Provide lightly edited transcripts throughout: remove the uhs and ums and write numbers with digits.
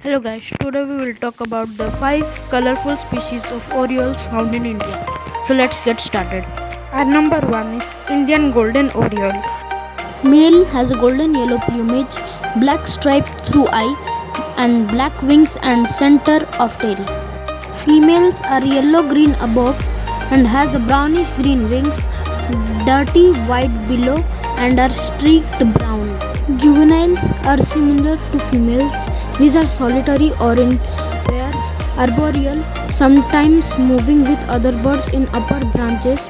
Hello guys, today we will talk about the 5 colorful species of orioles found in India. So let's get started. Our number 1 is Indian golden oriole. Male has a golden yellow plumage, black stripe through eye, and black wings and center of tail. Females are yellow green above and has a brownish green wings, dirty white below, and are streaked brown. Juveniles are similar to females. These are solitary or in pairs, arboreal, sometimes moving with other birds in upper branches,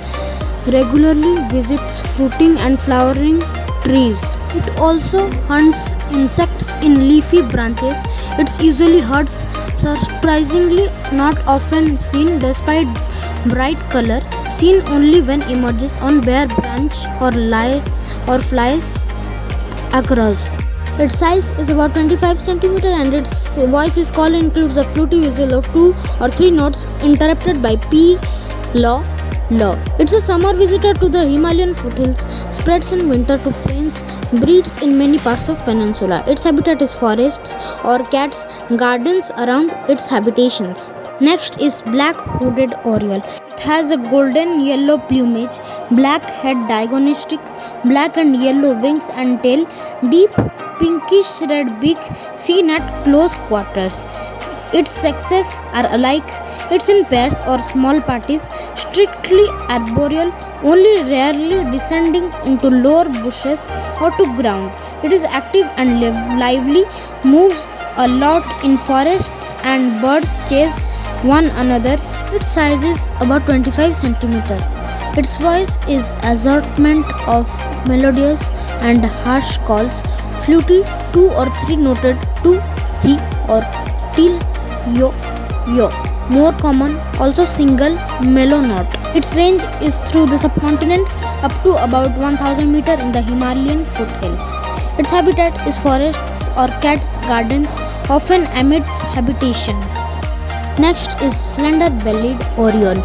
regularly visits fruiting and flowering trees. It also hunts insects in leafy branches. It usually herds, surprisingly not often seen despite bright color, seen only when emerges on bare branch or flies across. Its size is about 25 cm and its voice is call includes a fluty whistle of 2 or 3 notes interrupted by P, law, law. It's a summer visitor to the Himalayan foothills, spreads in winter to plains, breeds in many parts of peninsula. Its habitat is forests, orchards, gardens around its habitations. Next is black hooded oriole. It has a golden yellow plumage, black head diagnostic, black and yellow wings and tail, deep pinkish red beak seen at close quarters. Its sexes are alike. It's in pairs or small parties, strictly arboreal, only rarely descending into lower bushes or to ground. It is active and lively, moves a lot in forests and birds chase one another. Its size is about 25 cm. Its voice is assortment of melodious and harsh calls, fluty 2 or 3 noted to, he or till, yo, yo. More common, also single mellow note. Its range is through the subcontinent up to about 1000 meter in the Himalayan foothills. Its habitat is forests, orchards, gardens, often amidst habitation. Next is slender-bellied oriole.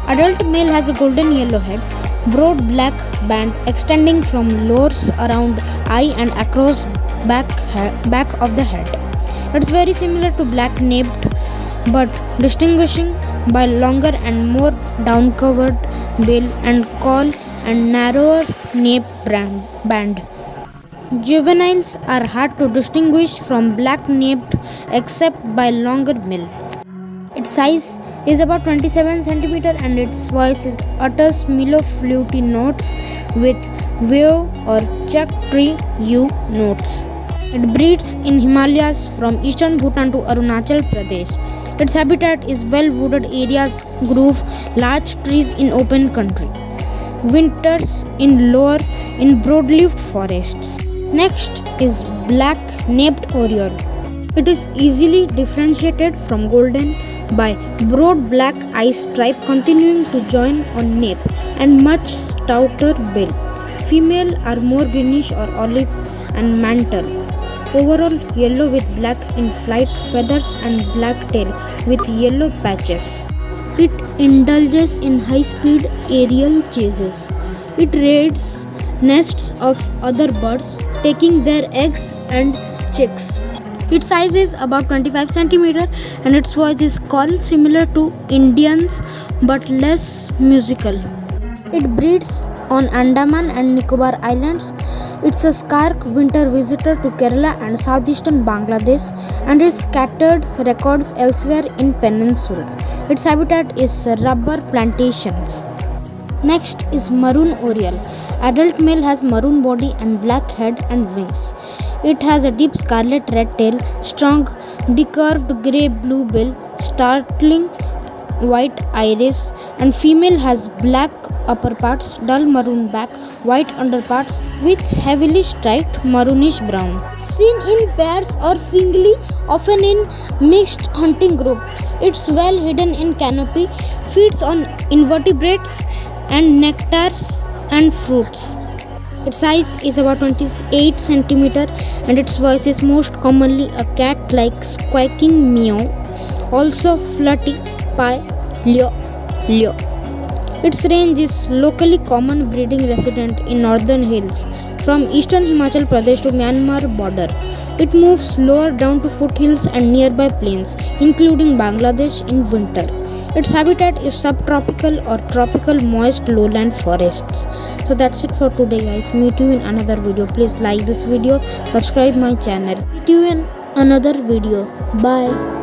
Adult male has a golden yellow head, broad black band extending from lores around eye and across back of the head. It's very similar to black-naped, but distinguishing by longer and more down-covered bill and call and narrower nape band. Juveniles are hard to distinguish from black-naped except by longer bill. Its size is about 27 cm and its voice utters mellow fluty notes with wave or chuck tree U notes. It breeds in Himalayas from eastern Bhutan to Arunachal Pradesh. Its habitat is well-wooded areas, grove, large trees in open country. Winters in broadleaf forests. Next is black-naped oriole. It is easily differentiated from golden by broad black eye stripe continuing to join on nape and much stouter bill. Female are more greenish or olive and mantle. Overall yellow with black in flight feathers and black tail with yellow patches. It indulges in high-speed aerial chases. It raids nests of other birds, taking their eggs and chicks. Its size is about 25 cm and its voice is called similar to Indians but less musical. It breeds on Andaman and Nicobar Islands. It's a scarce winter visitor to Kerala and southeastern Bangladesh and its scattered records elsewhere in peninsula. Its habitat is rubber plantations. Next is maroon oriole. Adult male has maroon body and black head and wings. It has a deep scarlet red tail, strong decurved grey-blue bill, startling white iris, and female has black upper parts, dull maroon back, white underparts with heavily striped maroonish brown. Seen in pairs or singly, often in mixed hunting groups. It's well hidden in canopy, feeds on invertebrates and nectars and fruits. Its size is about 28 cm and its voice is most commonly a cat-like squawking meow, also flutty pie leo leo. Its range is locally common breeding resident in northern hills from eastern Himachal Pradesh to Myanmar border. It moves lower down to foothills and nearby plains, including Bangladesh in winter. Its habitat is subtropical or tropical moist lowland forests. So that's it for today guys. Meet you in another video. Please like this video, subscribe my channel. Meet you in another video. Bye.